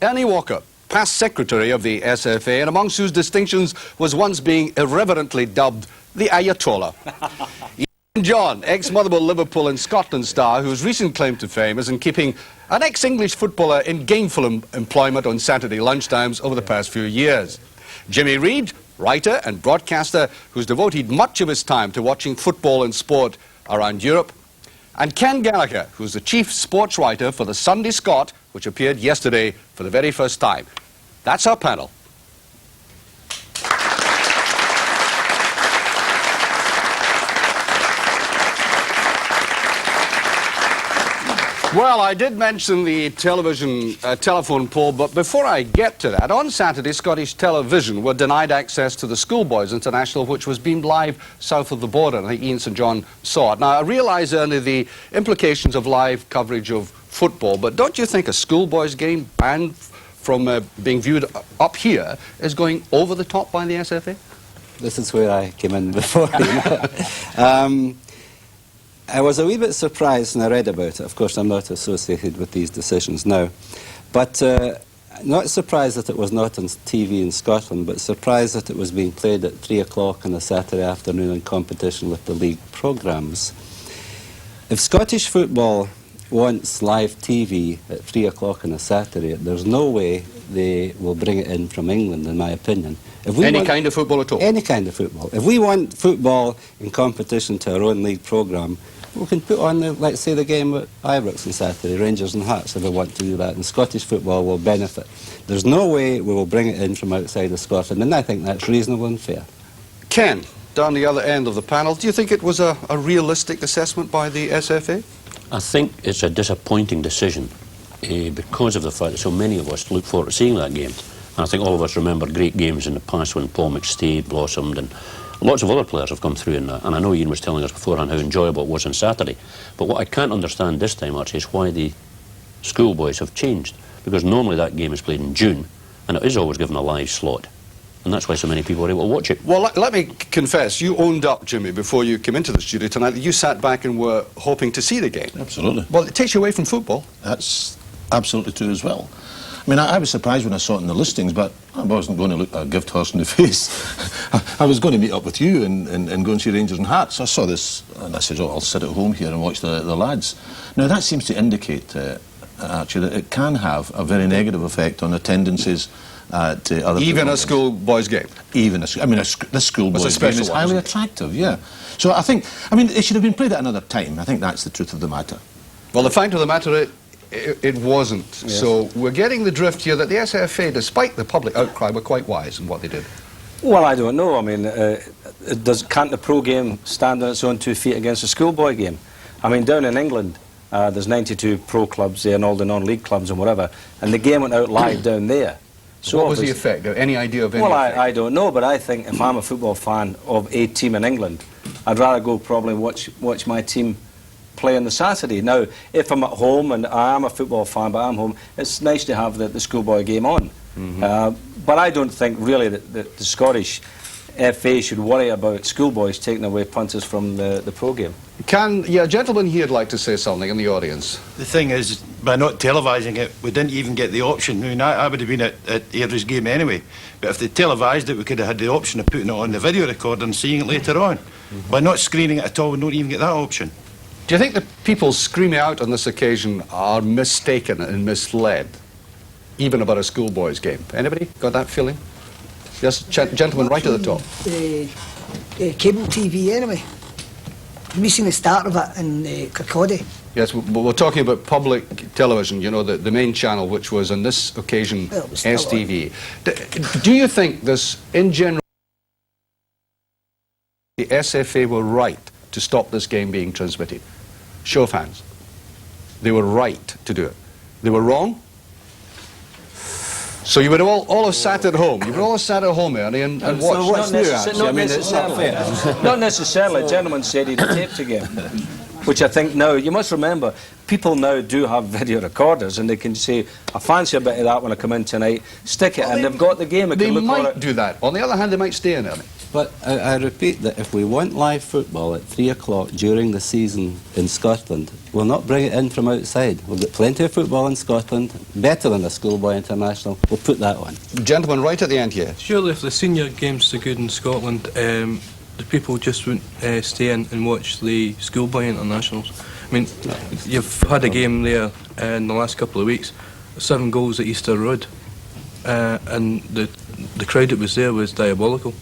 Ernie Walker, past secretary of the SFA, and amongst whose distinctions was once being irreverently dubbed the Ayatollah. Ian John, ex-Motherwell, Liverpool and Scotland star, whose recent claim to fame is in keeping an ex-English footballer in gainful employment on Saturday lunchtimes over the past few years. Jimmy Reid, writer and broadcaster, who's devoted much of his time to watching football and sport around Europe. And Ken Gallagher, who's the chief sports writer for the Sunday Scot, which appeared yesterday for the very first time. That's our panel. Well, I did mention the telephone poll, but before I get to that, on Saturday, Scottish Television were denied access to the Schoolboys International, which was beamed live south of the border. I think Ian St John saw it. Now, I realise only the implications of live coverage of football, but don't you think a schoolboys game banned from being viewed up here is going over the top by the SFA? This is where I came in before. I was a wee bit surprised when I read about it. Of course, I'm not associated with these decisions now. But not surprised that it was not on TV in Scotland, but surprised that it was being played at 3 o'clock on a Saturday afternoon in competition with the league programmes. If Scottish football wants live TV at 3 o'clock on a Saturday, there's no way they will bring it in from England, in my opinion. If we Any kind of football at all? Any kind of football. If we want football in competition to our own league programme, we can put on, let's say, the game at Ibrox on Saturday, Rangers and Hearts, if we want to do that, and Scottish football will benefit. There's no way we will bring it in from outside of Scotland, and I think that's reasonable and fair. Ken, down the other end of the panel, do you think it was a realistic assessment by the SFA? I think it's a disappointing decision because of the fact that so many of us look forward to seeing that game. And I think all of us remember great games in the past when Paul McStay blossomed and lots of other players have come through in that. And I know Ian was telling us beforehand how enjoyable it was on Saturday. But what I can't understand this time, Archie, is why the schoolboys have changed. Because normally that game is played in June and it is always given a live slot. And that's why so many people are able to watch it. Well, let me confess, you owned up, Jimmy, before you came into the studio tonight, that you sat back and were hoping to see the game. Absolutely. Well, it takes you away from football. That's absolutely true as well. I mean, I was surprised when I saw it in the listings, but I wasn't going to look a gift horse in the face. I was going to meet up with you and go and see Rangers and Hearts. I saw this and I said, oh, I'll sit at home here and watch the lads. Now, that seems to indicate, actually, that it can have a very negative effect on attendances at other... Even a schoolboys game? Even a... I mean, this schoolboys game is highly attractive, yeah. So I think... I mean, it should have been played at another time. I think that's the truth of the matter. Well, the fact of the matter it wasn't. Yes. So we're getting the drift here that the SFA, despite the public outcry, were quite wise in what they did. Well, I don't know. I mean, can't the pro game stand on its own 2 feet against a schoolboy game? I mean, down in England, there's 92 pro clubs there and all the non-league clubs and whatever, and the game went out live down there. So what was the effect? Any idea of any effect? I don't know, but I think if I'm a football fan of a team in England, I'd rather go probably watch my team play on the Saturday. Now, if I'm at home and I am a football fan, but I'm home, it's nice to have the schoolboy game on. But I don't think really that the Scottish FA should worry about schoolboys taking away punters from the pro game. A gentleman here would like to say something in the audience. The thing is, by not televising it, we didn't even get the option. I mean, I would have been at Airdrie's game anyway, but if they televised it, we could have had the option of putting it on the video recorder and seeing it later on. By not screening it at all, we don't even get that option. Do you think the people screaming out on this occasion are mistaken and misled, even about a schoolboys game? Anybody got that feeling? Yes, gentleman right at the top. Cable TV anyway. We seen the start of it in Kirkcaldy. Yes, we're talking about public television, you know, the main channel, which was on this occasion STV. Do you think this, in general, the SFA were right to stop this game being transmitted? Show of hands. They were right to do it. They were wrong? So you would all have sat at home. You would all have sat at home, Ernie, and watched. So what's new, actually? I mean, it's not fair. Not necessarily. A gentleman said he'd taped again, which I think now, you must remember, people now do have video recorders and they can say, I fancy a bit of that when I come in tonight, stick it, and they've got the game. They might do that. On the other hand, they might stay in, Ernie. But I repeat that if we want live football at 3 o'clock during the season in Scotland, we'll not bring it in from outside. We've got plenty of football in Scotland, better than the Schoolboy International. We'll put that on. Gentlemen, right at the end here. Surely if the senior game's so good in Scotland, the people just wouldn't stay in and watch the Schoolboy Internationals. I mean, you've had a game there in the last couple of weeks, 7 goals at Easter Road, and the crowd that was there was diabolical.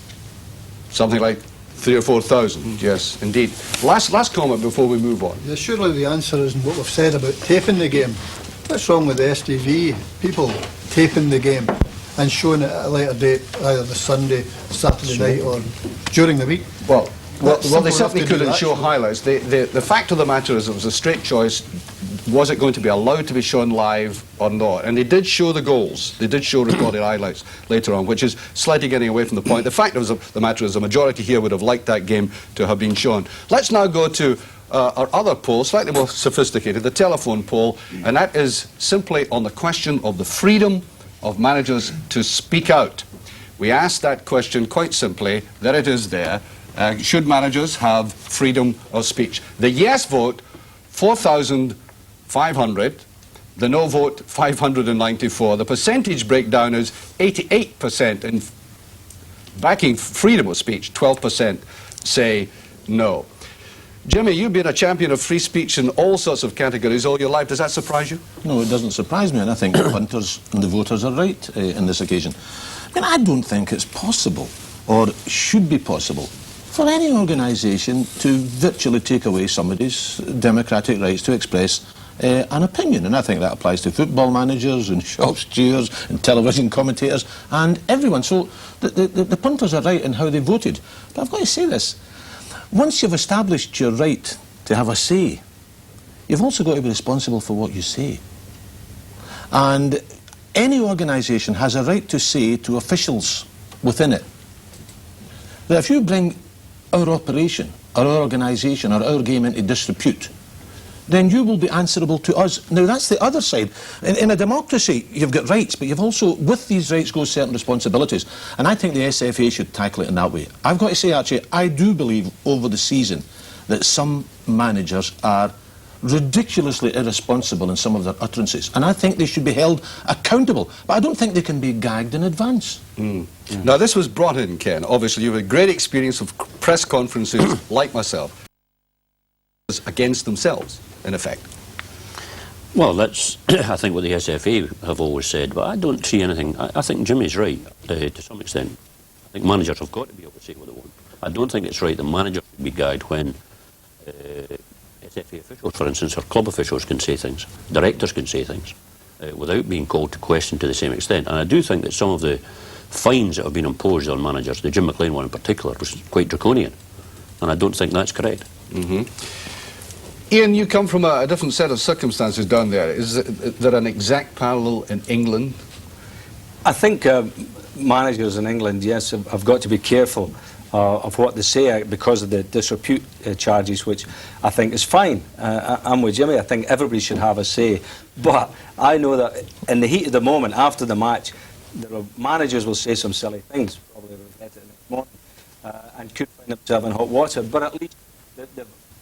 Something like 3,000 or 4,000, yes, indeed. Last comment before we move on. Yeah, surely the answer is in what we've said about taping the game. What's wrong with the STV? People taping the game and showing it at a later date, either the Sunday, Saturday night, or during the week. Well, That's they simple certainly enough to do couldn't that, show surely. highlights. The fact of the matter is it was a straight choice. Was it going to be allowed to be shown live or not? And they did show the goals. They did show recorded highlights later on, which is slightly getting away from the point. The fact of the matter is the majority here would have liked that game to have been shown. Let's now go to our other poll, slightly more sophisticated, the telephone poll, and that is simply on the question of the freedom of managers to speak out. We asked that question quite simply. There it is there. Should managers have freedom of speech? The yes vote, 4,500. The no vote, 594. The percentage breakdown is 88% in backing freedom of speech, 12% say no. Jimmy, you've been a champion of free speech in all sorts of categories all your life. Does that surprise you? No, it doesn't surprise me, and I think the punters and the voters are right in this occasion. I mean, I don't think it's possible, or should be possible, for any organisation to virtually take away somebody's democratic rights to express an opinion. And I think that applies to football managers and shop stewards and television commentators and everyone. So the punters are right in how they voted. But I've got to say this. Once you've established your right to have a say, you've also got to be responsible for what you say. And any organisation has a right to say to officials within it that if you bring our operation, our organisation, or our game into disrepute, then you will be answerable to us. Now, that's the other side. In a democracy, you've got rights, but you've also, with these rights, go certain responsibilities. And I think the SFA should tackle it in that way. I've got to say, actually, I do believe over the season that some managers are ridiculously irresponsible in some of their utterances. And I think they should be held accountable. But I don't think they can be gagged in advance. Now, this was brought in, Ken. Obviously, you have a great experience of press conferences, like myself, against themselves, in effect. Well, that's, I think, what the SFA have always said, but I don't see anything. I think Jimmy's right, to some extent. I think managers have got to be able to say what they want. I don't think it's right that managers should be gagged when SFA officials, for instance, or club officials can say things, directors can say things, without being called to question to the same extent. And I do think that some of the fines that have been imposed on managers, the Jim McLean one in particular, was quite draconian. And I don't think that's correct. Ian, you come from a different set of circumstances down there. Is there an exact parallel in England? I think managers in England, yes, have got to be careful of what they say because of the disrepute charges, which I think is fine. I'm with Jimmy. I think everybody should have a say. But I know that in the heat of the moment, after the match, managers will say some silly things, probably regret it the next morning, and could find themselves in hot water. But at least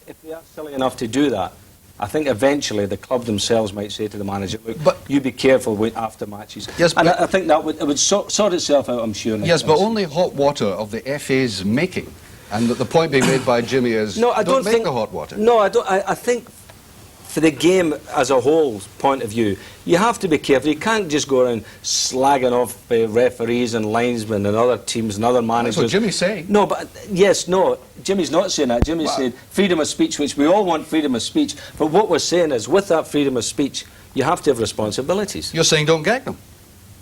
if they are silly enough to do that, I think eventually the club themselves might say to the manager, look, you be careful after matches. Yes, and I think that it would sort itself out, I'm sure. Yes, but only hot water of the FA's making. And the point being made by Jimmy is, no, I don't make think the hot water. No, I don't. I think for the game as a whole point of view, you have to be careful. You can't just go around slagging off referees and linesmen and other teams and other managers. That's what Jimmy's saying. No, but yes, no, Jimmy's not saying that. Jimmy's saying freedom of speech, which we all want freedom of speech. But what we're saying is, with that freedom of speech, you have to have responsibilities. You're saying don't gag them.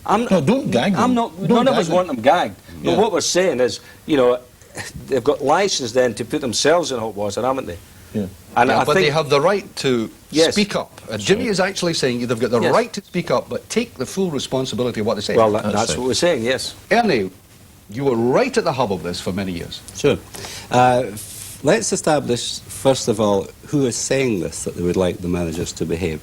No, don't gag them. None of us want them gagged. Yeah. But what we're saying is, you know, they've got licence then to put themselves in hot water, haven't they? Yeah. And I but think they have the right to Yes. speak up. Jimmy is actually saying they've got the Yes. right to speak up, but take the full responsibility of what they say. well, that's That's what we're saying. Yes. Ernie, you were right at the hub of this for many years. Sure. Let's establish, first of all, who is saying this, that they would like the managers to behave.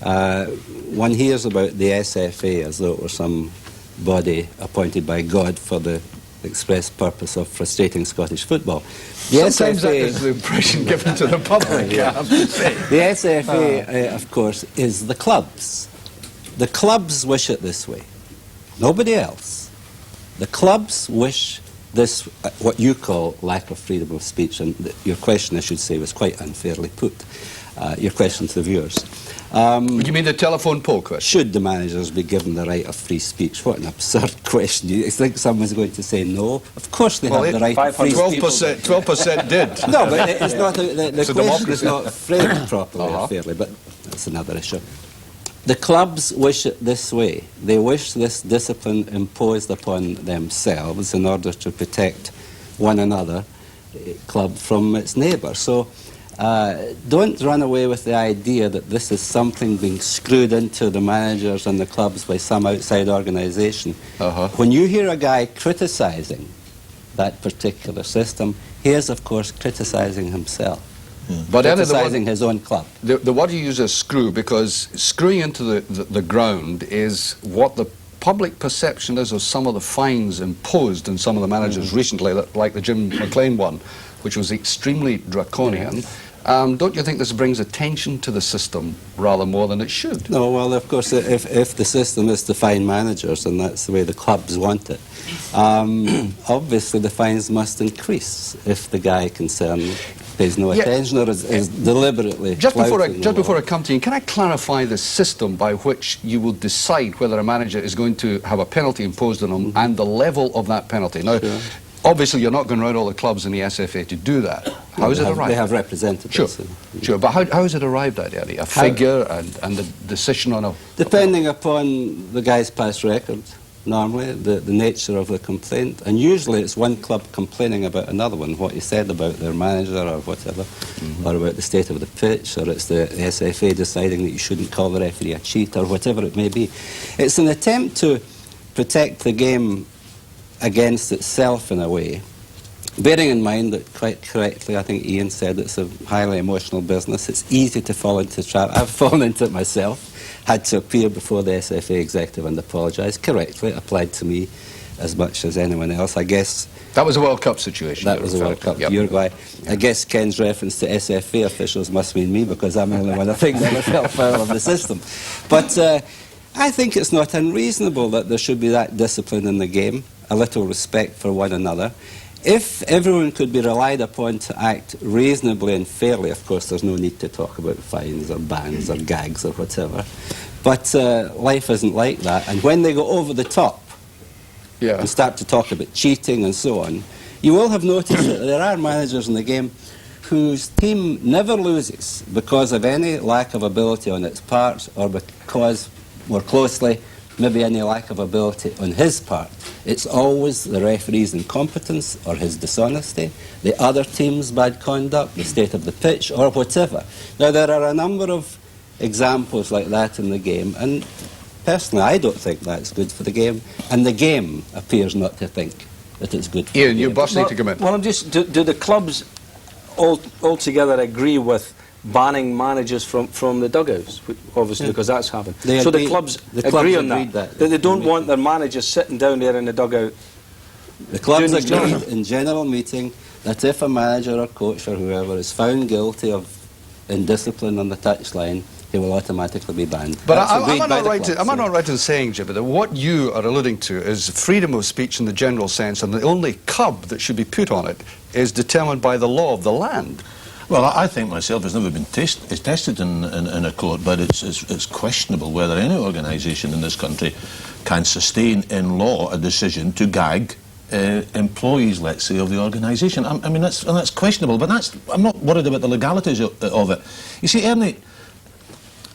One hears about the SFA as though it were some body appointed by God for the express purpose of frustrating Scottish football. The Sometimes that SFA is the impression given to the public, I have to say. The SFA, of course, is the clubs. The clubs wish it this way. Nobody else. The clubs wish this, what you call lack of freedom of speech, and your question, I should say, was quite unfairly put. Your question to the viewers. You mean the telephone poll question? Should the managers be given the right of free speech? What an absurd question. You think someone's going to say no? Of course they have the right of free speech. 12% did. No, but it's not, the question democracy. is not framed properly or fairly, but that's another issue. The clubs wish it this way. They wish this discipline imposed upon themselves in order to protect one another, club, from its neighbour. So don't run away with the idea that this is something being screwed into the managers and the clubs by some outside organisation. When you hear a guy criticising that particular system, he is, of course, criticising himself. But criticising his own club. The word you use is screw, because screwing into the ground is what the public perception is of some of the fines imposed on some of the managers recently, like the Jim McLean one, which was extremely draconian. Don't you think this brings attention to the system rather more than it should? No, well, of course, if the system is to fine managers, and that's the way the clubs want it, obviously the fines must increase if the guy concerned pays no attention or is deliberately just before I come to you, can I clarify the system by which you will decide whether a manager is going to have a penalty imposed on him and the level of that penalty? Now, obviously you're not going around all the clubs in the SFA to do that. How is it arrived? They have representatives. Sure, but how is it arrived at, Eddie? A figure and the decision on a... Depending upon the guy's past record, normally, the nature of the complaint, and usually it's one club complaining about another one, what he said about their manager or whatever, or about the state of the pitch, or it's the SFA deciding that you shouldn't call the referee a cheat, or whatever it may be. It's an attempt to protect the game against itself in a way, bearing in mind that, quite correctly, I think Ian said it's a highly emotional business. It's easy to fall into the trap. I've fallen into it myself. Had to appear before the SFA executive and apologise. Correctly, it applied to me as much as anyone else. I guess... That was a World Cup situation. That was a World Cup, Uruguay. I guess Ken's reference to SFA officials must mean me, because I'm the only one I think never fell foul of the system. But I think it's not unreasonable that there should be that discipline in the game, a little respect for one another. If everyone could be relied upon to act reasonably and fairly, of course, there's no need to talk about fines or bans or gags or whatever. But life isn't like that. And when they go over the top and start to talk about cheating and so on, you will have noticed that there are managers in the game whose team never loses because of any lack of ability on its part, or because, more closely, maybe any lack of ability on his part. It's always the referee's incompetence or his dishonesty, the other team's bad conduct, the state of the pitch, or whatever. Now, there are a number of examples like that in the game, and personally, I don't think that's good for the game, and the game appears not to think that it's good for the game. Ian, you're busting to come in. Well, do the clubs altogether agree with banning managers from the dugouts, obviously, because that's happened. So the clubs agree on that they don't want their managers sitting down there in the dugout. The clubs agreed in general meeting that if a manager or coach or whoever is found guilty of indiscipline on the touchline, he will automatically be banned. But am I not right in saying, Jibba, that what you are alluding to is freedom of speech in the general sense, and the only cub that should be put on it is determined by the law of the land? Well, I think myself it's never been tested in a court, but it's questionable whether any organisation in this country can sustain in law a decision to gag employees, let's say, of the organisation. I mean, that's questionable, but I'm not worried about the legalities of it. You see, Ernie,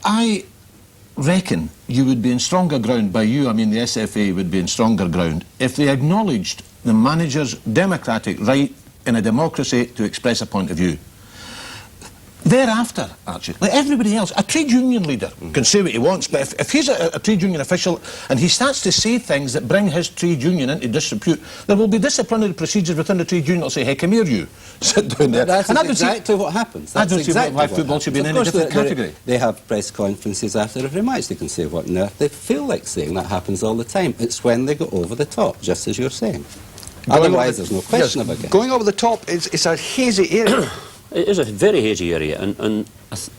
I reckon you would be in stronger ground, by you, I mean the SFA would be in stronger ground, if they acknowledged the manager's democratic right in a democracy to express a point of view. Thereafter, Archie, like everybody else, a trade union leader can say what he wants, but if he's a trade union official and he starts to say things that bring his trade union into disrepute, there will be disciplinary procedures within the trade union that say, hey, come here, you, sit down there. That's exactly what happens. I don't see why football should be in any different category. They have press conferences after every match. They can say what on earth they feel like saying. That happens all the time. It's when they go over the top, just as you're saying. Otherwise, there's no question about it. Going over the top, it's a hazy area. It is a very hazy area, and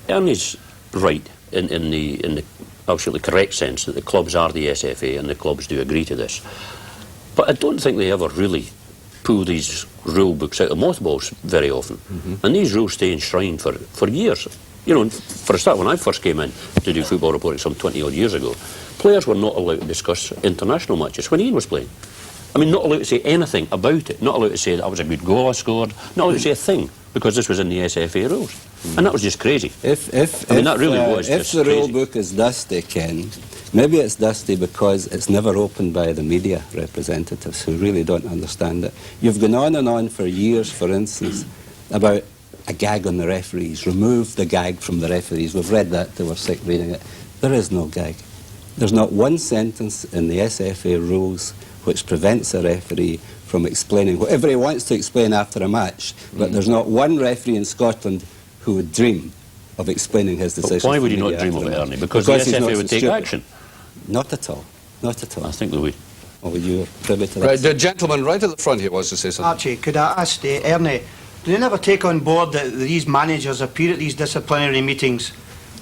Ernie's right in the absolutely correct sense that the clubs are the SFA and the clubs do agree to this. But I don't think they ever really pull these rule books out of mothballs very often. And these rules stay enshrined for years. You know, for a start, when I first came in to do football reporting some 20-odd years ago, players were not allowed to discuss international matches when Ian was playing. I mean, not allowed to say anything about it, not allowed to say that was a good goal I scored, not allowed to say a thing, because this was in the SFA rules. And that was just crazy. If the rule book is dusty, Ken, maybe it's dusty because it's never opened by the media representatives who really don't understand it. You've gone on for years, for instance, about a gag on the referees. Remove the gag from the referees. We've read that, they were sick reading it. There is no gag. There's not one sentence in the SFA rules which prevents a referee from explaining whatever he wants to explain after a match, but there's not one referee in Scotland who would dream of explaining his decision. But why would he not dream of it, Ernie? Because the SFA would take action. Not at all. Not at all. I think they would. Oh, you were privy to that? Right, the gentleman right at the front here wants to say something. Archie, could I ask Ernie, do they never take on board that these managers appear at these disciplinary meetings,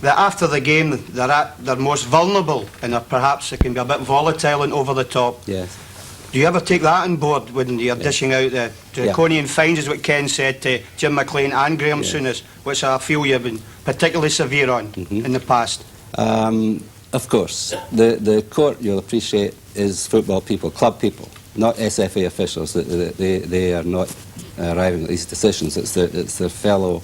that after the game they're at their most vulnerable and perhaps it can be a bit volatile and over the top? Yes. Do you ever take that on board when you're dishing out the draconian fines, is what Ken said to Jim McLean and Graham Souness, which I feel you've been particularly severe on in the past? Of course. The court, you'll appreciate, is football people, club people, not SFA officials. They are not arriving at these decisions. It's their fellow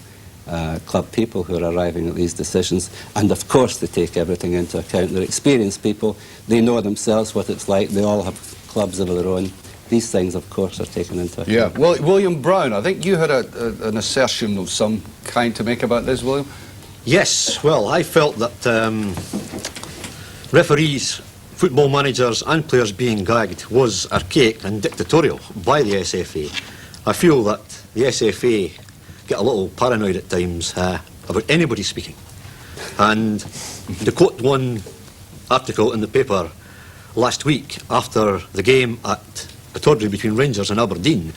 club people who are arriving at these decisions, and of course they take everything into account. They're experienced people. They know themselves what it's like. They all have clubs of their own. These things, of course, are taken into account. Yeah. Well, William Brown, I think you had an assertion of some kind to make about this, William? Yes, well, I felt that referees, football managers and players being gagged was archaic and dictatorial by the SFA. I feel that the SFA get a little paranoid at times about anybody speaking. And to quote one article in the paper last week after the game at Pittodrie between Rangers and Aberdeen,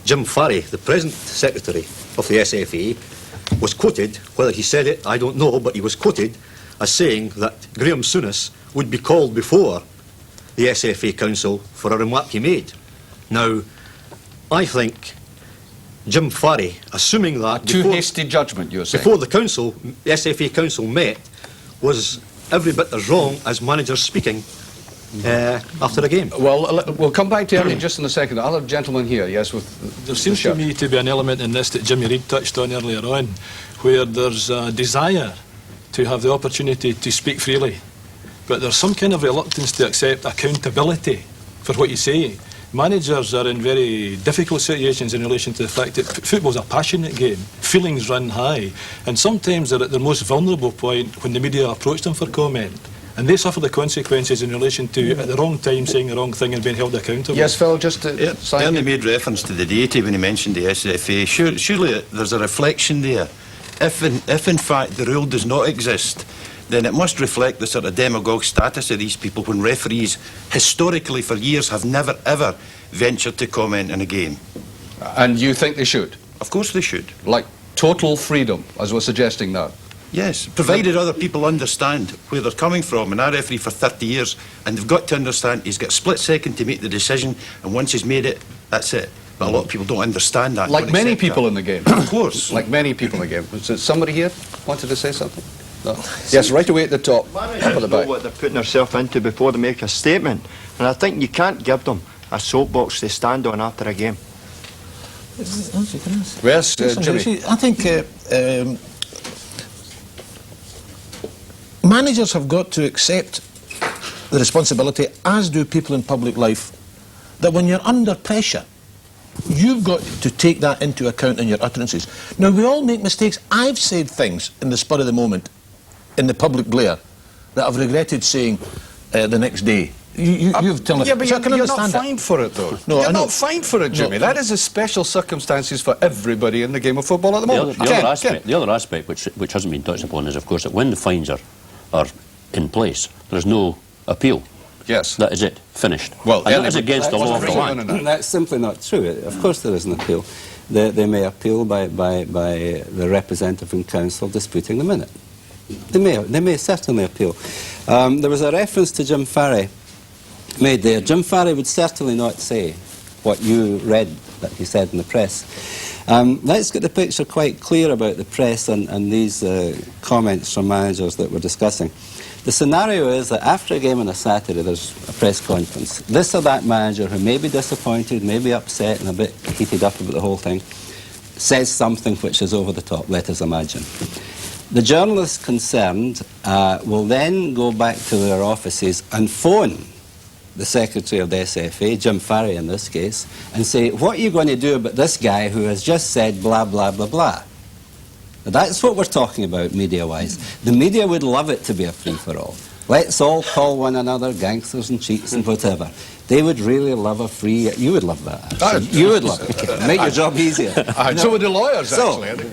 Jim Farry, the present secretary of the SFA, was quoted, whether he said it, I don't know, but he was quoted as saying that Graham Souness would be called before the SFA Council for a remark he made. Now, I think Jim Farry, assuming that... Too hasty judgment, you're saying? Before the council, the SFA Council met, was every bit as wrong as managers speaking after the game. Well, we'll come back to Ernie just in a second. The other gentleman here, yes, with there seems to me to be an element in this that Jimmy Reid touched on earlier on, where there's a desire to have the opportunity to speak freely, but there's some kind of reluctance to accept accountability for what you say. Managers are in very difficult situations in relation to the fact that football's a passionate game, feelings run high, and sometimes they're at their most vulnerable point when the media approach them for comment. And they suffer the consequences in relation to, at the wrong time, saying the wrong thing and being held accountable. Yes, Phil, just to... Ernie made reference to the deity when he mentioned the SFA. Surely there's a reflection there. If in fact the rule does not exist, then it must reflect the sort of demagogue status of these people when referees, historically for years, have never ever ventured to comment in a game. And you think they should? Of course they should. Like total freedom, as we're suggesting now? Yes, provided other people understand where they're coming from. And I referee for 30 years, and they've got to understand he's got a split second to make the decision, and once he's made it, that's it. But a lot of people don't understand that. Like many people in the game. Of course. Like many people in the game. Was it somebody here wanted to say something? No. Yes, right away at the top. Managers know what they're putting themselves into before they make a statement, and I think you can't give them a soapbox to stand on after a game. Yes, Jimmy. I think managers have got to accept the responsibility, as do people in public life, that when you're under pressure, you've got to take that into account in your utterances. Now, we all make mistakes. I've said things in the spur of the moment, in the public glare, that I've regretted saying the next day. You've told Yeah, but so you're not fined for it, though. No, you're not fined for it, Jimmy. No. That is a special circumstances for everybody in the game of football at the moment. The other aspect which hasn't been touched upon is, of course, that when the fines are in place, there's no appeal. Yes. That is it. Finished. Well, and that is against the law of the land. That's simply not true. Of course there is an appeal. They may appeal by the representative in council disputing the minute. They may certainly appeal. There was a reference to Jim Farry made there. Jim Farry would certainly not say what you read that he said in the press. Let's get the picture quite clear about the press and these comments from managers that we're discussing. The scenario is that after a game on a Saturday, there's a press conference. This or that manager who may be disappointed, may be upset and a bit heated up about the whole thing, says something which is over the top, let us imagine. The journalists concerned will then go back to their offices and phone the Secretary of the SFA, Jim Farry in this case, and say, what are you going to do about this guy who has just said blah, blah, blah, blah? That's what we're talking about media-wise. The media would love it to be a free-for-all. Let's all call one another gangsters and cheats and whatever. They would really love a free... You would love that. You would love it. Make your job easier. So would the lawyers, actually.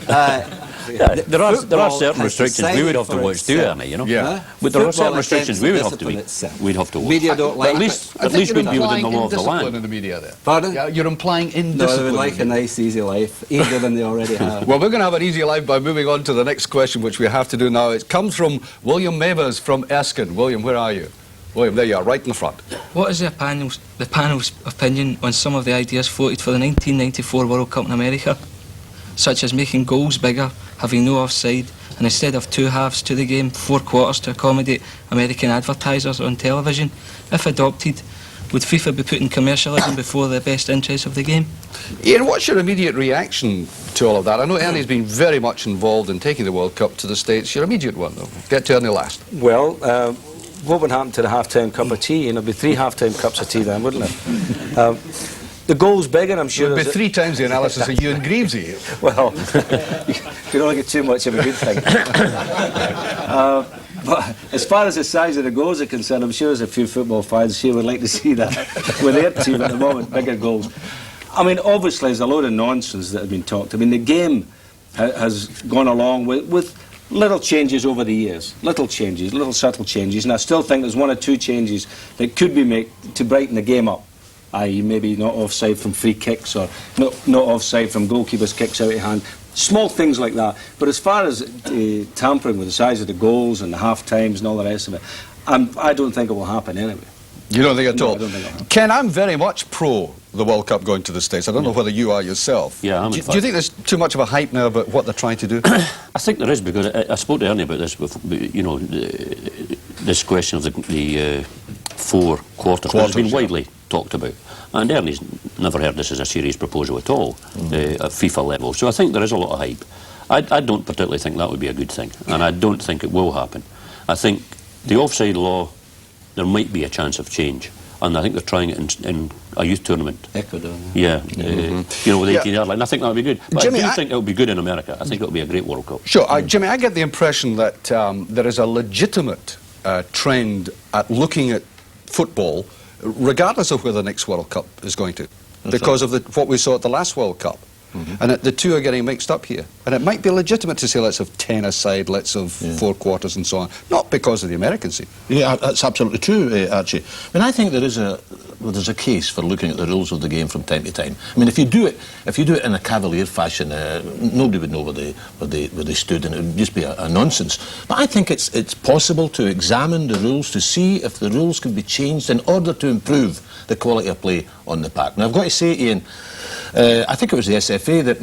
There are certain restrictions we would have to watch too, Ernie, you know? Yeah. But there are certain restrictions we would have to we'd have to watch. Media don't like at least we'd be within the law of the land. In the media there. Pardon? Yeah, you're implying indiscipline. No, they would like a nice, easy life, easier than they already have. Well, we're going to have an easy life by moving on to the next question, which we have to do now. It comes from William Mavers from Erskine. William, where are you? William, there you are, right in the front. What is the panel's opinion on some of the ideas floated for the 1994 World Cup in America, such as making goals bigger, having no offside, and instead of 2 halves to the game, 4 quarters to accommodate American advertisers on television? If adopted, would FIFA be putting commercialism before the best interests of the game? Ian, what's your immediate reaction to all of that? I know Ernie's been very much involved in taking the World Cup to the States. Your immediate one, though. Get to Ernie last. Well, what would happen to the half-time cup of tea? And it'd be 3 half-time cups of tea then, wouldn't it? The goal's bigger, I'm sure. It would be 3 times the analysis of you and Greavesy. Well, you can only get too much of a good thing. But as far as the size of the goals are concerned, I'm sure there's a few football fans here would like to see that with their team at the moment, bigger goals. I mean, obviously, there's a load of nonsense that have been talked. I mean, the game has gone along with little changes over the years, little changes, little subtle changes, and I still think there's 1 or 2 changes that could be made to brighten the game up, i.e. maybe not offside from free kicks or not offside from goalkeepers' kicks out of hand, small things like that. But as far as tampering with the size of the goals and the half-times and all the rest of it, I don't think it will happen anyway. You don't think at all? I don't think it'll happen. Ken, I'm very much pro the World Cup going to the States. I don't know whether you are yourself. Yeah, I'm do you think there's too much of a hype now about what they're trying to do? I think there is, because I spoke to Ernie about this before, you know, this question of the 4 quarters, which has been widely talked about. And Ernie's never heard this as a serious proposal at all at FIFA level. So I think there is a lot of hype. I don't particularly think that would be a good thing, and I don't think it will happen. I think the offside law, there might be a chance of change, and I think they're trying it in a youth tournament. Ecuador. Yeah, you know, with 18-yard line. I think that would be good. But Jimmy, I do think it would be good in America. I think it will be a great World Cup. Sure. Jimmy, I get the impression that there is a legitimate trend at looking at football, regardless of where the next World Cup is going to, because of what we saw at the last World Cup. And the two are getting mixed up here. And it might be legitimate to say, let's have 10 aside, let's have 4 quarters and so on. Not because of the American scene. Yeah, that's absolutely true, Archie. I mean, I think there's a case for looking at the rules of the game from time to time. I mean, if you do it in a cavalier fashion, nobody would know where they stood, and it would just be a nonsense. But I think it's possible to examine the rules to see if the rules can be changed in order to improve the quality of play on the park. Now, I've got to say, Ian, I think it was the SFA that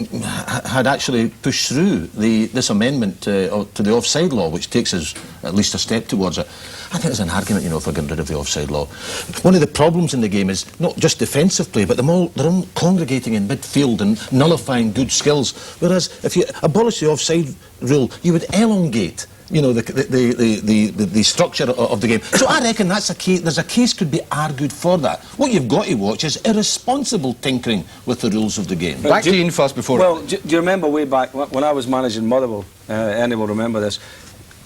had actually pushed through this amendment to the offside law, which takes us at least a step towards it. I think there's an argument, you know, for getting rid of the offside law. One of the problems in the game is not just defensive play, but they're all congregating in midfield and nullifying good skills. Whereas if you abolish the offside rule, you would elongate, you know, the structure of the game. So I reckon that's a case. There's a case could be argued for that. What you've got to watch is irresponsible tinkering with the rules of the game. Back to Ian first before. Well, do you remember way back when I was managing Motherwell? Ernie will remember this.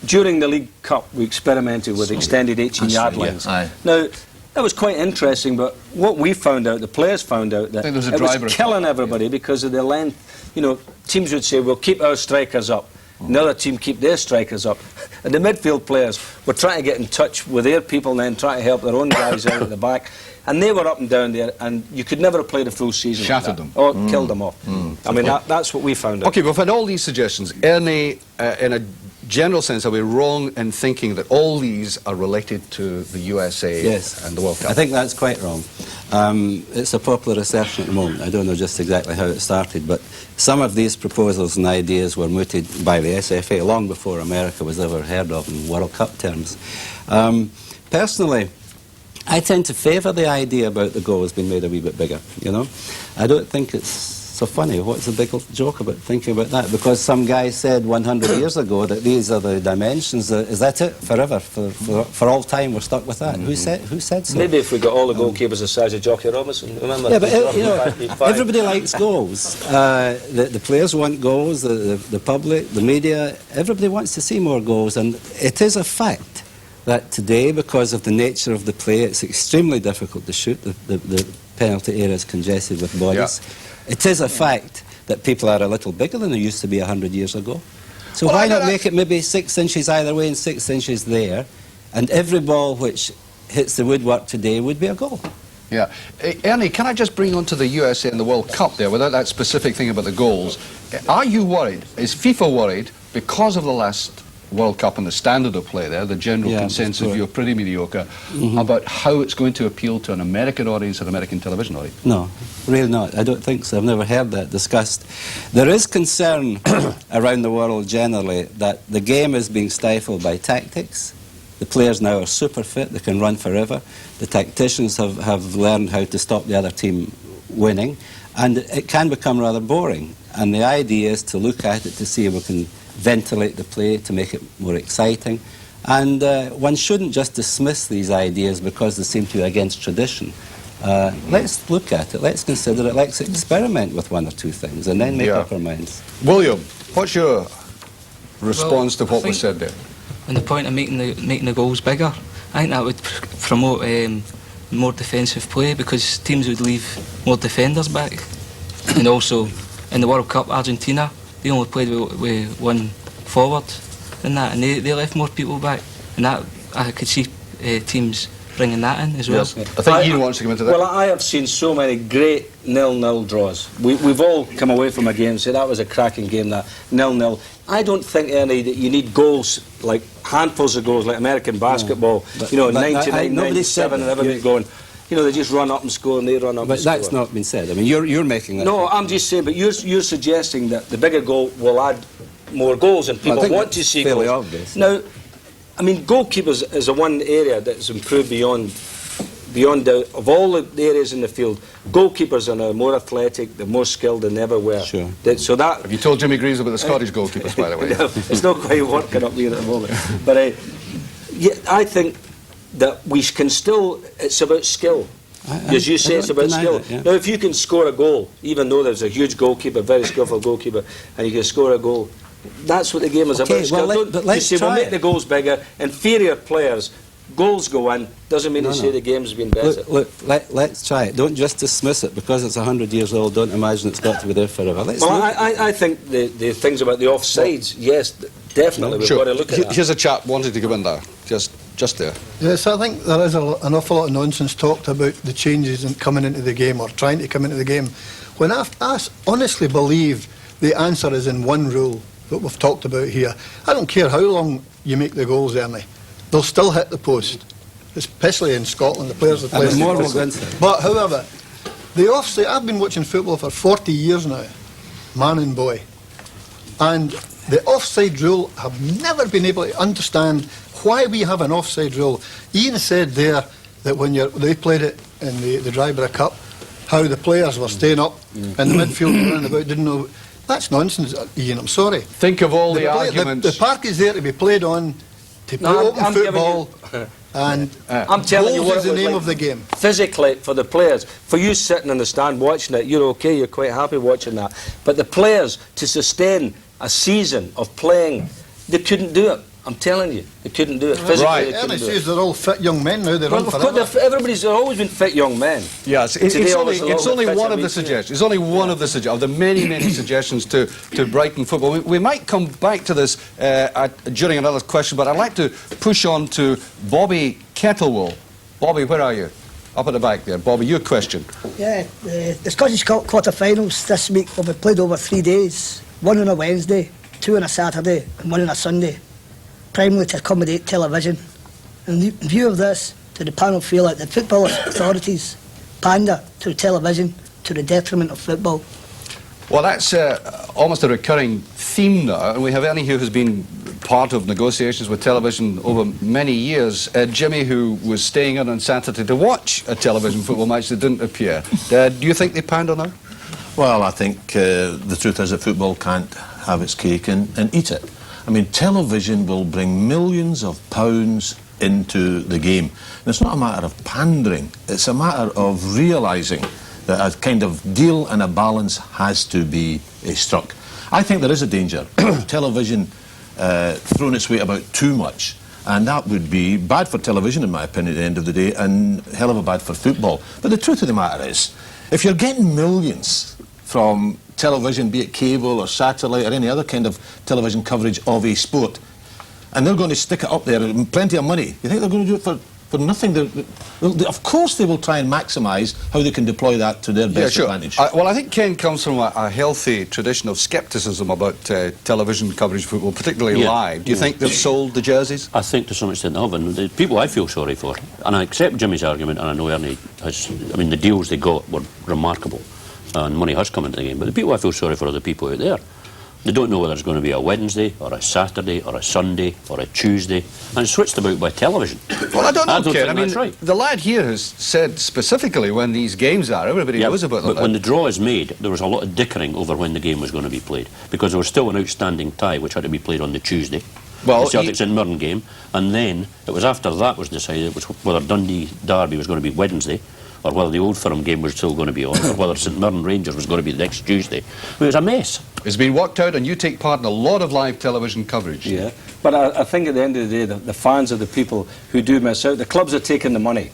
During the League Cup, we experimented with extended 18-yard lines. Aye. Now, that was quite interesting, but what we found out, the players found out, that it was killing everybody because of the length. You know, teams would say, we'll keep our strikers up. and the other team keep their strikers up. And the midfield players were trying to get in touch with their people and then trying to help their own guys out at the back. And they were up and down there, and you could never have played a full season. Shattered like them. Or killed them off. I mean, that's what we found out. Okay, we've had all these suggestions. Ernie, in a general sense, are we wrong in thinking that all these are related to the USA Yes. and the World Cup? I think that's quite wrong. It's a popular assertion at the moment. I don't know just exactly how it started, but some of these proposals and ideas were mooted by the SFA long before America was ever heard of in World Cup terms. Personally, I tend to favour the idea about the goals being made a wee bit bigger, you know. I don't think it's so funny. What's the big joke about thinking about that? Because some guy said 100 years ago that these are the dimensions. Is that it? Forever? For all time we're stuck with that? Who said so? Maybe if we got all the goalkeepers the size of Jockey Robinson, remember? Yeah, but you know, everybody likes goals. The players want goals, the public, the media, everybody wants to see more goals, and it is a fact that today, because of the nature of the play, it's extremely difficult to shoot. The penalty area is congested with bodies. Yeah. It is a fact that people are a little bigger than they used to be 100 years ago. So why not make it maybe 6 inches either way and 6 inches there, and every ball which hits the woodwork today would be a goal? Yeah. Ernie, can I just bring on to the USA and the World Cup there, without that specific thing about the goals? Are you worried, is FIFA worried, because of the last World Cup and the standard of play there, the general consensus view of pretty mediocre, about how it's going to appeal to an American audience and American television audience? No, really not. I don't think so. I've never heard that discussed. There is concern around the world generally that the game is being stifled by tactics. The players now are super fit, they can run forever. The tacticians have learned how to stop the other team winning, and it can become rather boring. And the idea is to look at it to see if we can ventilate the play, to make it more exciting. And one shouldn't just dismiss these ideas because they seem to be against tradition. Let's look at it, let's consider it, let's experiment with one or two things and then make up our minds. William, what's your response to what was said there? On the point of making the goals bigger, I think that would promote more defensive play, because teams would leave more defenders back. And also, in the World Cup, Argentina, they only played with one forward in that, and they left more people back. And that, I could see teams bringing that in as well. Yes. I think Ian wants to come into that. Well, I have seen so many great 0-0 draws. We've all come away from a game and said that was a cracking game, that 0-0. I don't think, Ernie, that you need goals, like handfuls of goals, like American basketball, you know, 99, 97 and everybody going, you know, they just run up and score and they run up and score. But that's not been said. I mean, you're making that. No, I'm just saying, but you're suggesting that the bigger goal will add more goals and people want to see goals. Obvious. Now, I mean, goalkeepers is the one area that's improved beyond of all the areas in the field. Goalkeepers are now more athletic, they're more skilled than they ever were. Sure. So that. Have you told Jimmy Greaves about the Scottish goalkeepers, by the way? No, it's not quite working up here at the moment. But yeah, I think that we can still, it's about skill. As you say, it's about skill. Now, if you can score a goal, even though there's a huge goalkeeper, very skillful goalkeeper, and you can score a goal, that's what the game is about. Well, let's say we'll make the goals bigger, inferior players, goals go in, doesn't mean to say the game's been better. Look, let's try it. Don't just dismiss it because it's 100 years old. Don't imagine it's got to be there forever. I think the things about the offsides, yes, definitely, we've got to look at that. Here's a chap wanting to come in there, just there. Yes, I think there is an awful lot of nonsense talked about the changes in coming into the game or trying to come into the game, when I honestly believe the answer is in one rule that we've talked about here. I don't care how long you make the goals, Ernie, they'll still hit the post, especially in Scotland. The players that play. But however, the offside, I've been watching football for 40 years now, man and boy, and the offside rule, I've never been able to understand why we have an offside rule. Ian said there that when they played it in the Dryborough Cup, how the players were staying up and the midfield running about, didn't know. That's nonsense, Ian, I'm sorry. Think of all the arguments. The park is there to be played on, to play open football, and I'm telling you what is the name of the game. Physically, for the players, for you sitting in the stand watching it, you're okay, you're quite happy watching that. But the players, to sustain a season of playing, they couldn't do it. I'm telling you, they couldn't do it physically. Right. They couldn't Ernie do it. says they're all fit young men now. They Well, run of course, forever. everybody's always been fit young men. Yes, Today it's I only, was a little it's only bit one fitter of the too. suggestions. It's only one of the suggestions, of the many, many suggestions to Brighton football. We might come back to this during another question, but I'd like to push on to Bobby Kettlewool. Bobby, where are you? Up at the back there. Bobby, your question. Yeah, the Scottish quarter-finals this week will be played over 3 days. One on a Wednesday, two on a Saturday, and one on a Sunday. Primarily to accommodate television. In view of this, did the panel feel that the football authorities pander to television to the detriment of football? Well, that's almost a recurring theme now, and we have Ernie who has been part of negotiations with television over many years. Jimmy, who was staying in on Saturday to watch a television football match that didn't appear. Do you think they pander now? Well, I think the truth is that football can't have its cake and eat it. I mean, television will bring millions of pounds into the game. And it's not a matter of pandering, it's a matter of realising that a kind of deal and a balance has to be struck. I think there is a danger of television throwing its weight about too much, and that would be bad for television, in my opinion, at the end of the day, and hell of a bad for football. But the truth of the matter is, if you're getting millions from television, be it cable or satellite or any other kind of television coverage of a sport, and they're going to stick it up there and plenty of money, you think they're going to do it for nothing? Of course they will try and maximise how they can deploy that to their best advantage. Well, I think Ken comes from a healthy tradition of scepticism about television coverage of football, particularly live. Do you think they've sold the jerseys? I think to some extent they have, and the people I feel sorry for, and I accept Jimmy's argument, and I know Ernie has, I mean, the deals they got were remarkable, and money has come into the game, but the people I feel sorry for are the people out there. They don't know whether it's going to be a Wednesday, or a Saturday, or a Sunday, or a Tuesday, and it's switched about by television. Well, I don't know, Ken. think I mean, that's right. the lad here has said specifically when these games are. Everybody knows about them. But when the draw is made, there was a lot of dickering over when the game was going to be played, because there was still an outstanding tie which had to be played on the Tuesday. Well, the Celtics and Mirren game, and then it was after that was decided it was whether Dundee Derby was going to be Wednesday, or whether the Old Firm game was still going to be on, or whether St Mirren Rangers was going to be the next Tuesday. I mean, it was a mess. It's been worked out, and you take part in a lot of live television coverage. Yeah, but I think at the end of the day, the fans are the people who do miss out. The clubs are taking the money,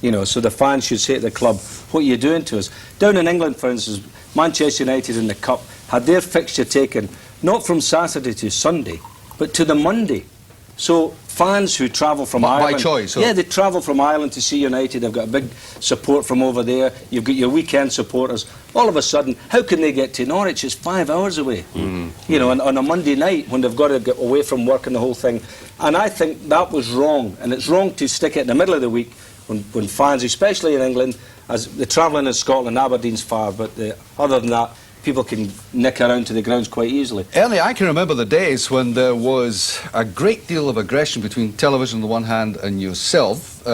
you know, so the fans should say to the club, what are you doing to us? Down in England, for instance, Manchester United in the Cup had their fixture taken not from Saturday to Sunday, but to the Monday. So fans who travel from Ireland... By choice? Yeah, they travel from Ireland to see United. They've got a big support from over there. You've got your weekend supporters. All of a sudden, how can they get to Norwich? It's 5 hours away. You know, on a Monday night when they've got to get away from work and the whole thing. And I think that was wrong. And it's wrong to stick it in the middle of the week when fans, especially in England, as they're travelling in Scotland, Aberdeen's far, but other than that, people can nick around to the grounds quite easily. Ernie, I can remember the days when there was a great deal of aggression between television on the one hand and yourself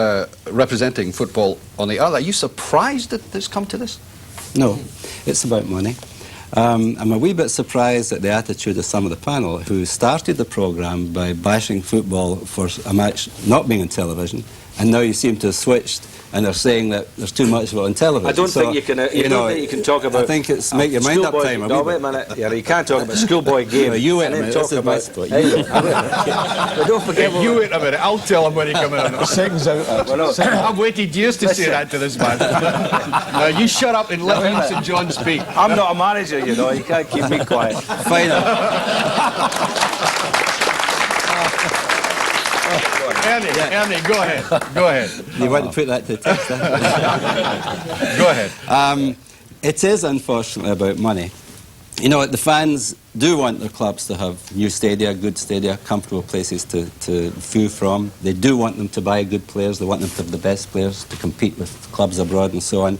representing football on the other. Are you surprised that it's come to this? No, it's about money. I'm a wee bit surprised at the attitude of some of the panel who started the programme by bashing football for a match not being on television, and now you seem to have switched and they're saying that there's too much of it on television. I don't think you can. You don't think you can talk about. I think it's make your mind up time. No, wait a minute. Yeah, you can't talk about schoolboy game. No, you wait a minute. Talk about. Spot. But don't forget. You wait a minute. I'll tell him when he comes in. Seconds out. Well, no. I've waited years to say that to this man. Now you shut up and let me St John speak. I'm not a manager, you know. You can't keep me quiet. Ernie, go ahead. Go ahead. You want to put that to the test, Go ahead. It is unfortunately about money. You know, the fans do want their clubs to have new stadia, good stadia, comfortable places to view from. They do want them to buy good players. They want them to have the best players to compete with clubs abroad and so on.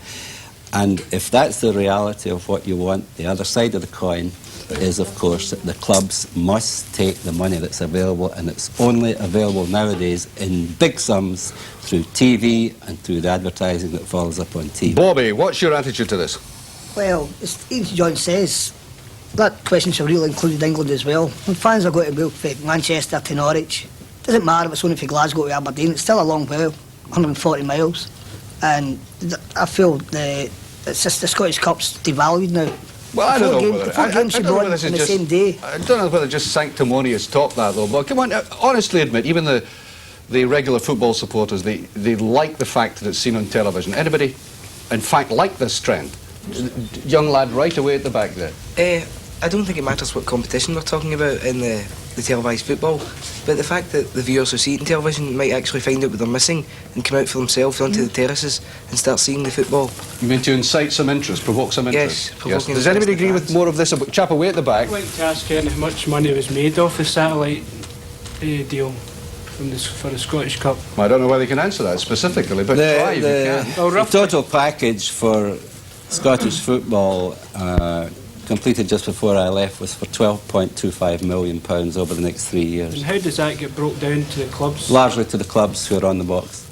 And if that's the reality of what you want, the other side of the coin is, of course, that the clubs must take the money that's available, and it's only available nowadays in big sums through TV and through the advertising that follows up on TV. Bobby, what's your attitude to this? Well, as John says, that question should really include England as well. When fans are going to move from Manchester to Norwich, doesn't matter if it's only from Glasgow to Aberdeen, it's still a long way, 140 miles. And I feel it's just the Scottish Cup's devalued now. Well, I don't know Four whether games should be on this is the just same day. I don't know whether just sanctimonious talk that though. But come on, honestly admit, even the regular football supporters, they like the fact that it's seen on television. Anybody, in fact, like this trend? Young lad right away at the back there. I don't think it matters what competition we're talking about in the televised football, but the fact that the viewers who see it on television might actually find out what they're missing and come out for themselves onto the terraces and start seeing the football. You mean to incite some interest, provoke some interest? Yes, provoking Does anybody agree with more of this chap away at the back? I'd like to ask how much money was made off the satellite deal for the Scottish Cup. Well, I don't know whether you can answer that specifically, but try if you can. The total package for Scottish football completed just before I left was for £12.25 million over the next 3 years. And how does that get broke down to the clubs? Largely to the clubs who are on the box.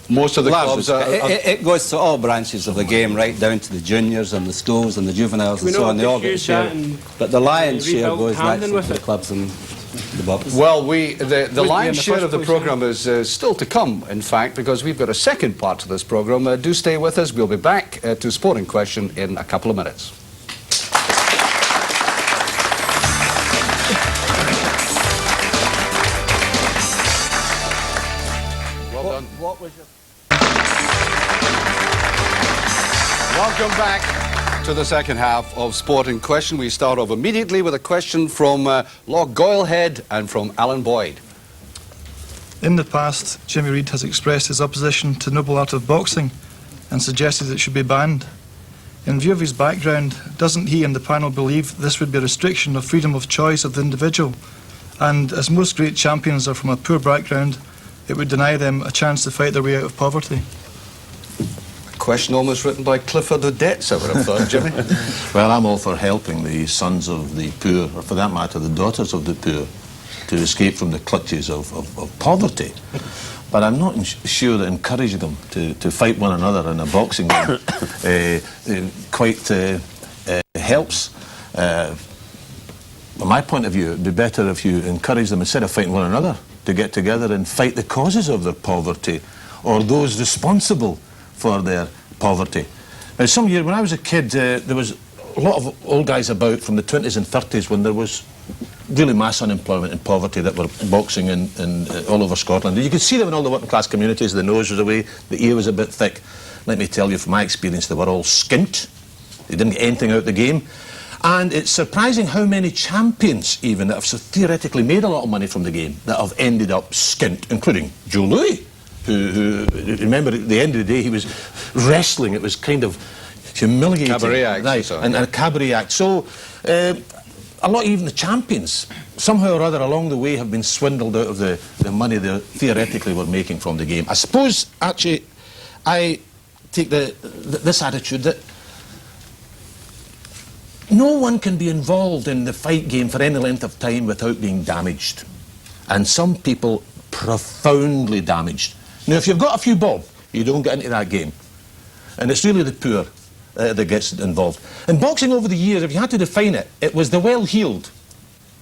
Most of the clubs are... It goes to all branches of the game, right down to the juniors and the schools and the juveniles and so on. They all get share. But the lion's share goes naturally to the clubs and the box. Well, the lion's share of the programme is still to come, in fact, because we've got a second part to this programme. Do stay with us. We'll be back to Sporting Question in a couple of minutes. Welcome back to the second half of Sporting Question. We start off immediately with a question from Lord Goylehead and from Alan Boyd. In the past, Jimmy Reid has expressed his opposition to the noble art of boxing and suggested it should be banned. In view of his background, doesn't he and the panel believe this would be a restriction of freedom of choice of the individual? And as most great champions are from a poor background, it would deny them a chance to fight their way out of poverty. Question almost written by Clifford Odets, I would have thought, Jimmy. Well, I'm all for helping the sons of the poor, or for that matter, the daughters of the poor, to escape from the clutches of poverty. But I'm not sure that encouraging them to fight one another in a boxing game quite helps. From my point of view, it would be better if you encourage them, instead of fighting one another, to get together and fight the causes of their poverty, or those responsible for their poverty. Now, some year when I was a kid, there was a lot of old guys about from the 20s and 30s when there was really mass unemployment and poverty that were boxing in all over Scotland. And you could see them in all the working class communities. The nose was away, the ear was a bit thick. Let me tell you, from my experience, they were all skint. They didn't get anything out of the game. And it's surprising how many champions, even, that have so theoretically made a lot of money from the game, that have ended up skint, including Joe Louis, who remember, at the end of the day, he was wrestling. It was kind of humiliating. Cabaret act. Right, and a cabaret act. So, a lot, even the champions, somehow or other along the way, have been swindled out of the money they theoretically were making from the game. I suppose, actually, I take this attitude that no one can be involved in the fight game for any length of time without being damaged. And some people profoundly damaged. Now, if you've got a few bob, you don't get into that game. And it's really the poor that gets involved. In boxing over the years, if you had to define it, it was the well-heeled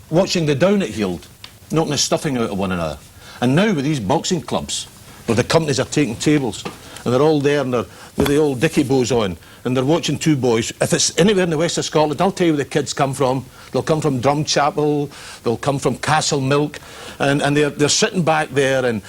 watching the down-at-heeled knocking the stuffing out of one another. And now with these boxing clubs, where the companies are taking tables, and they're all there and they're with the old dicky bows on, and they're watching two boys. If it's anywhere in the west of Scotland, I'll tell you where the kids come from. They'll come from Drumchapel, they'll come from Castle Milk, and they're sitting back there and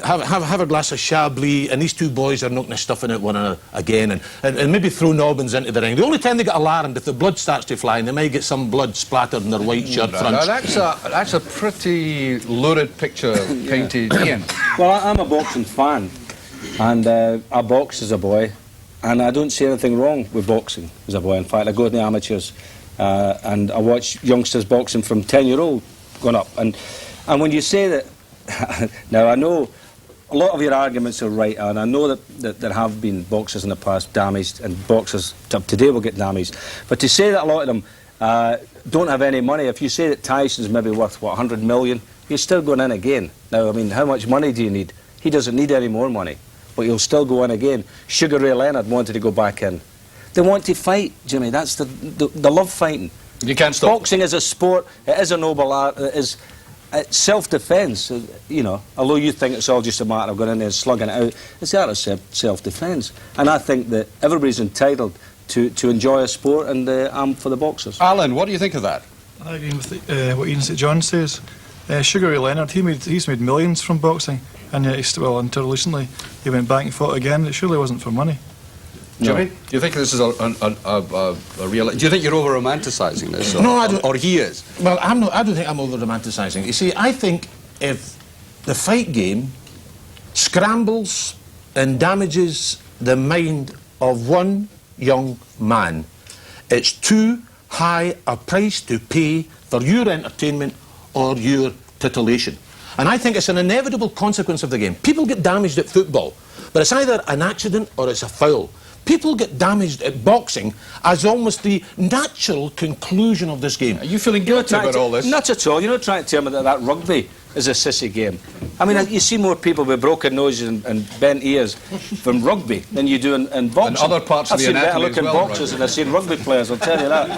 have a glass of Chablis, and these two boys are knocking the stuffing out one another again, and maybe throw nobbins into the ring. The only time they get alarmed, if the blood starts to fly, and they might get some blood splattered in their white shirt fronts. That's a pretty lurid picture painted, Ian. Well, I'm a boxing fan, and I boxed as a boy, and I don't see anything wrong with boxing as a boy. In fact, I go to the amateurs, and I watch youngsters boxing from 10-year-old going up. And when you say that, now I know a lot of your arguments are right, and I know that there have been boxers in the past damaged, and boxers today will get damaged. But to say that a lot of them don't have any money, if you say that Tyson's maybe worth, what, 100 million, you're still going in again. Now, I mean, how much money do you need? He doesn't need any more money, but he'll still go in again. Sugar Ray Leonard wanted to go back in. They want to fight, Jimmy. That's the love fighting. You can't stop. Boxing is a sport. It is a noble art. It is self-defence. You know, although you think it's all just a matter of going in there and slugging it out, it's the art of self-defence. And I think that everybody's entitled to enjoy a sport, and I'm for the boxers. Alan, what do you think of that? I agree with what Ian St John says. Sugar Ray Leonard, he's made millions from boxing, and yet until recently he went back and fought again. It surely wasn't for money. Jimmy, do you think this is a real? Do you think you're over romanticising this? No, I don't. Or he is? Well, I'm not. I don't think I'm over romanticising. You see, I think if the fight game scrambles and damages the mind of one young man, it's too high a price to pay for your entertainment or your titillation. And I think it's an inevitable consequence of the game. People get damaged at football, but it's either an accident or it's a foul. People get damaged at boxing as almost the natural conclusion of this game. Are you feeling guilty about all this? Not at all. You're not trying to tell me that rugby is a sissy game. I mean, you see more people with broken noses and bent ears from rugby than you do in boxing. And other parts of the anatomy I've seen better looking as well, boxers than I've seen rugby players, I'll tell you that.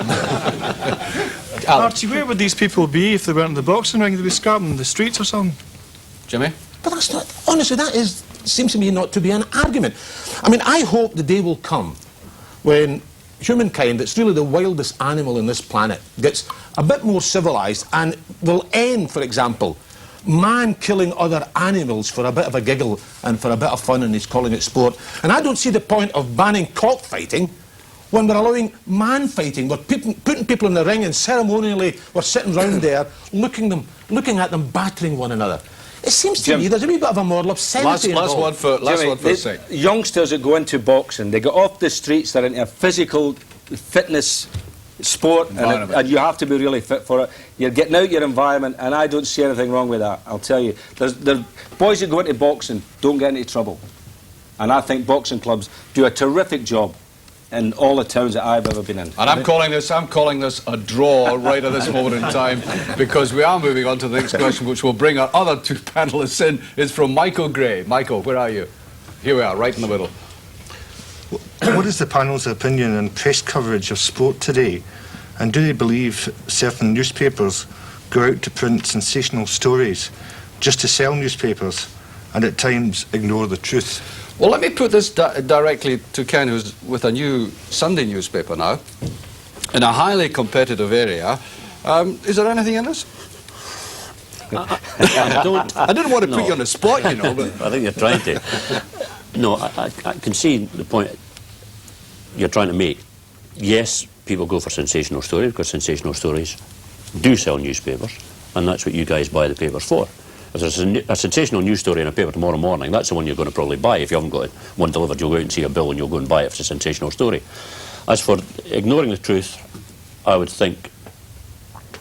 Archie, where would these people be if they weren't in the boxing ring? They'd be scrapping the streets or something. Jimmy? But that's not, honestly, seems to me not to be an argument. I mean, I hope the day will come when humankind, that's really the wildest animal on this planet, gets a bit more civilised and will end, for example, man killing other animals for a bit of a giggle and for a bit of fun, and he's calling it sport. And I don't see the point of banning cockfighting when we're allowing man fighting. We're putting people in the ring and ceremonially we're sitting round there looking at them battering one another. It seems to me there's a wee bit of a moral obscenity last one for a sec. Youngsters that go into boxing, they go off the streets, they're into a physical fitness sport, and you have to be really fit for it. You're getting out your environment, and I don't see anything wrong with that, I'll tell you. There's boys that go into boxing don't get into trouble. And I think boxing clubs do a terrific job in all the towns that I've ever been in. And I'm calling this a draw right at this moment in time, because we are moving on to the next question, which will bring our other two panellists in. It's from Michael Gray. Michael, where are you? Here we are, right in the middle. What is the panel's opinion on press coverage of sport today? And do they believe certain newspapers go out to print sensational stories just to sell newspapers and at times ignore the truth? Well, let me put this directly to Ken, who's with a new Sunday newspaper now, in a highly competitive area. Is there anything in this? I didn't want to put you on the spot, you know. But I think you're trying to. No, I can see the point you're trying to make. Yes, people go for sensational stories because sensational stories do sell newspapers, and that's what you guys buy the papers for. If there's a sensational news story in a paper tomorrow morning, that's the one you're going to probably buy. If you haven't got one delivered, you'll go out and see a bill and you'll go and buy it if it's a sensational story. As for ignoring the truth, I would think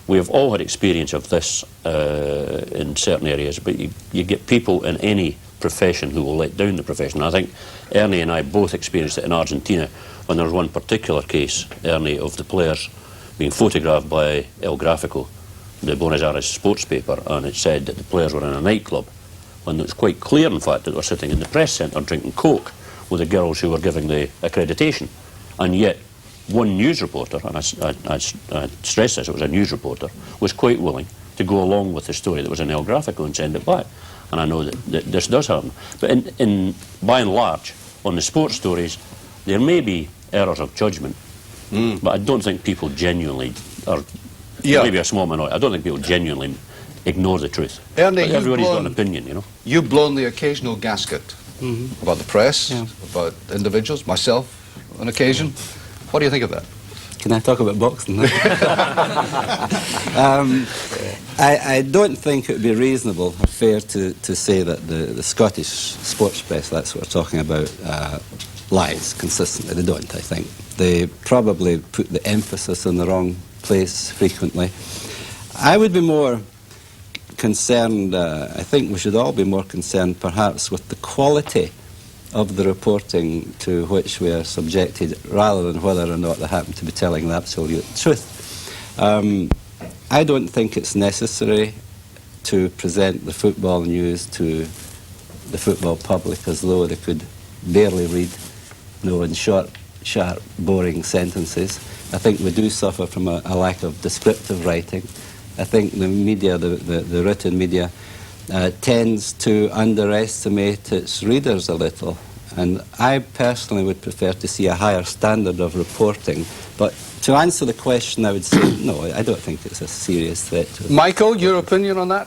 we have all had experience of this in certain areas, but you get people in any profession who will let down the profession. I think Ernie and I both experienced it in Argentina when there was one particular case, Ernie, of the players being photographed by El Gráfico, the Buenos Aires sports paper, and it said that the players were in a nightclub, when it was quite clear, in fact, that they were sitting in the press centre drinking Coke with the girls who were giving the accreditation. And yet, one news reporter, and I stress this, it was a news reporter, was quite willing to go along with the story that was in El Gráfico and send it back. And I know that this does happen. But by and large, on the sports stories, there may be errors of judgment, but I don't think people genuinely are... Yeah. Maybe a small minority. I don't think people genuinely ignore the truth. Ernie, everybody's got an opinion, you know. You've blown the occasional gasket about the press, about individuals, myself on occasion. What do you think of that? Can I talk about boxing now? I don't think it would be reasonable or fair to say that the Scottish sports press, that's what we're talking about, lies consistently. They don't, I think. They probably put the emphasis in the wrong place frequently. I would be more concerned, I think we should all be more concerned perhaps with the quality of the reporting to which we are subjected rather than whether or not they happen to be telling the absolute truth. I don't think it's necessary to present the football news to the football public as though they could barely read, in short, sharp, boring sentences. I think we do suffer from a lack of descriptive writing. I think the media, the written media, tends to underestimate its readers a little. And I personally would prefer to see a higher standard of reporting. But to answer the question, I would say no, I don't think it's a serious threat to us. Michael, your opinion on that?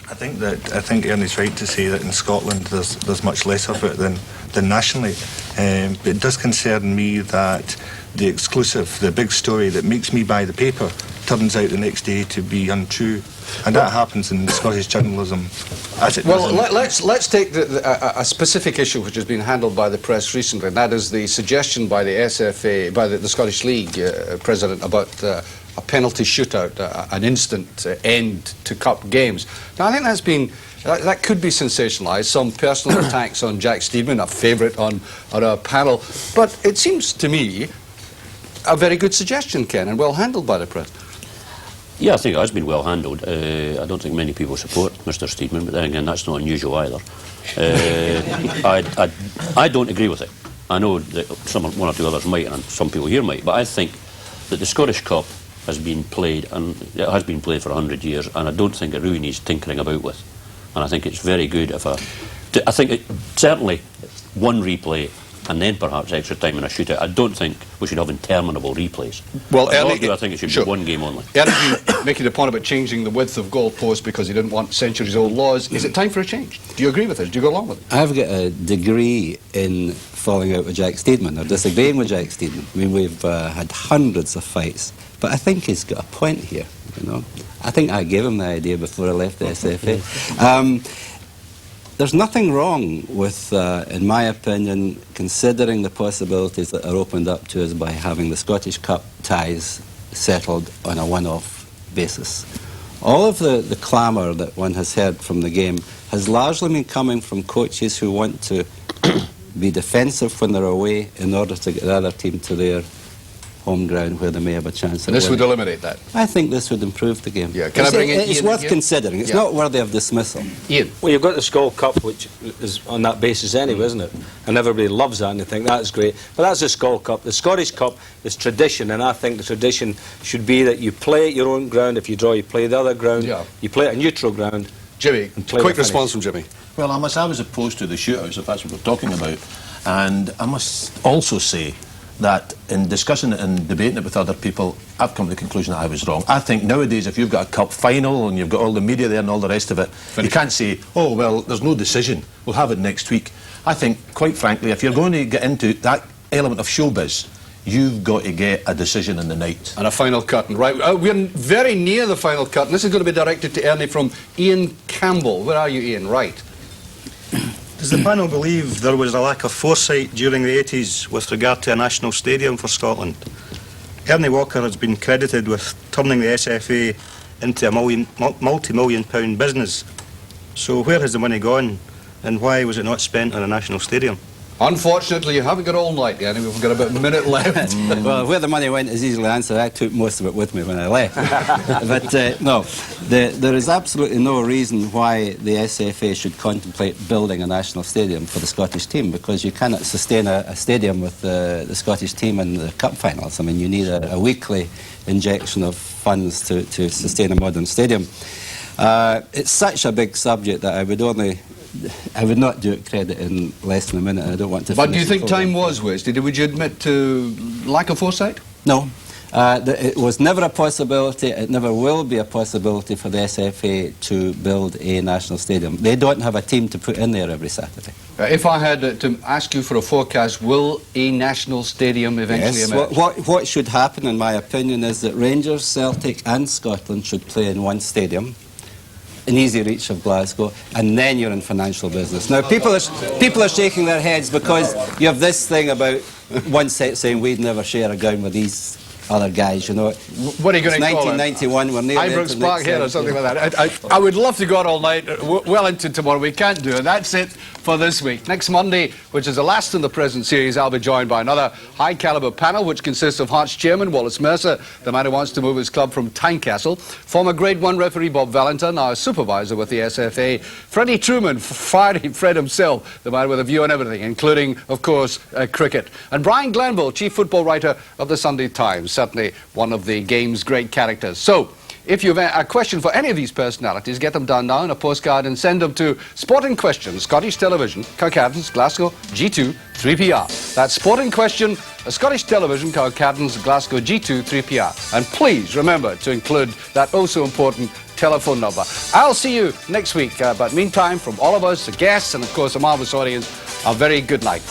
I think Ernie's right to say that in Scotland there's much less of it than nationally. But it does concern me that the exclusive, the big story that makes me buy the paper, turns out the next day to be untrue. And that happens in Scottish journalism as it does. Well, let's take a specific issue which has been handled by the press recently, and that is the suggestion by the SFA, by the Scottish League president, about a penalty shootout, an instant end to cup games. Now, I think that's been, that could be sensationalised, some personal attacks on Jack Steedman, a favourite on our panel, but it seems to me a very good suggestion, Ken, and well handled by the press. Yeah, I think it has been well handled. I don't think many people support Mr. Steedman, but then again, that's not unusual either. I don't agree with it. I know that one or two others might, and some people here might, but I think that the Scottish Cup has been played, and it has been played for 100 years, and I don't think it really needs tinkering about with. And I think it's very good if I think certainly one replay and then perhaps extra time in a shootout. I don't think we should have interminable replays. Well, I think it should be one game only. Ernie, making the point about changing the width of goalposts because he didn't want centuries-old laws. Is it time for a change? Do you agree with it? Do you go along with it? I've got a degree in falling out with Jack Steedman, or disagreeing with Jack Steedman. I mean, we've had hundreds of fights, but I think he's got a point here, you know. I think I gave him the idea before I left the SFA. There's nothing wrong with, in my opinion, considering the possibilities that are opened up to us by having the Scottish Cup ties settled on a one-off basis. All of the clamour that one has heard from the game has largely been coming from coaches who want to be defensive when they're away in order to get the other team to their home ground where they may have a chance of This winning. would eliminate that. I think this would improve the game. Yeah, can I bring in It's Ian worth here? considering. It's not worthy of dismissal. Ian? Well, you've got the Skull Cup, which is on that basis anyway, isn't it? And everybody loves that and they think that's great. But that's the Skull Cup. The Scottish Cup is tradition, and I think the tradition should be that you play at your own ground. If you draw, you play the other ground. Yeah. You play at a neutral ground. Jimmy, quick response from Jimmy. Well, I was opposed to the shootouts, if that's what we're talking about. And I must also say that in discussing it and debating it with other people, I've come to the conclusion that I was wrong. I think nowadays, if you've got a cup final and you've got all the media there and all the rest of it, you can't say, oh, well, there's no decision, we'll have it next week. I think, quite frankly, if you're going to get into that element of showbiz, you've got to get a decision in the night. And a final curtain, right? We're very near the final curtain. This is going to be directed to Ernie from Ian Campbell. Where are you, Ian? Right. Does the panel believe there was a lack of foresight during the 80s with regard to a national stadium for Scotland? Ernie Walker has been credited with turning the SFA into a multi-million pound business. So where has the money gone, and why was it not spent on a national stadium? Unfortunately, you haven't got all night, Ernie. We've got about a minute left. Well, where the money went is easily answered. I took most of it with me when I left. But no, there is absolutely no reason why the SFA should contemplate building a national stadium for the Scottish team, because you cannot sustain a stadium with the Scottish team in the cup finals. I mean, you need a weekly injection of funds to sustain a modern stadium. It's such a big subject that I would not do it credit in less than a minute. I don't want to. But do you think time was wasted? Would you admit to lack of foresight? No. It was never a possibility. It never will be a possibility for the SFA to build a national stadium. They don't have a team to put in there every Saturday. If I had to ask you for a forecast, will a national stadium eventually emerge? What should happen, in my opinion, is that Rangers, Celtic and Scotland should play in one stadium, in easy reach of Glasgow, and then you're in financial business. Now, people are shaking their heads because you have this thing about one set saying we'd never share a ground with these other guys, you know. What are you going to call it? 1991, we're near Ibrox Park here or something like that. I would love to go out all night, well into tomorrow. We can't do it. That's it for this week. Next Monday, which is the last in the present series, I'll be joined by another high-caliber panel, which consists of Hearts chairman Wallace Mercer, the man who wants to move his club from Tynecastle, former Grade 1 referee Bob Valentine, now a supervisor with the SFA, Freddie Truman, Fiery Fred himself, the man with a view on everything, including, of course, cricket, and Brian Glanville, chief football writer of the Sunday Times, certainly one of the game's great characters. So, If you have a question for any of these personalities, get them down now on a postcard and send them to Sporting Question, Scottish Television, Cowcaddens, Glasgow, G2, 3PR. That's Sporting Question, Scottish Television, Cowcaddens, Glasgow, G2, 3PR. And please remember to include that also important telephone number. I'll see you next week, but meantime, from all of us, the guests, and of course the marvellous audience, a very good night.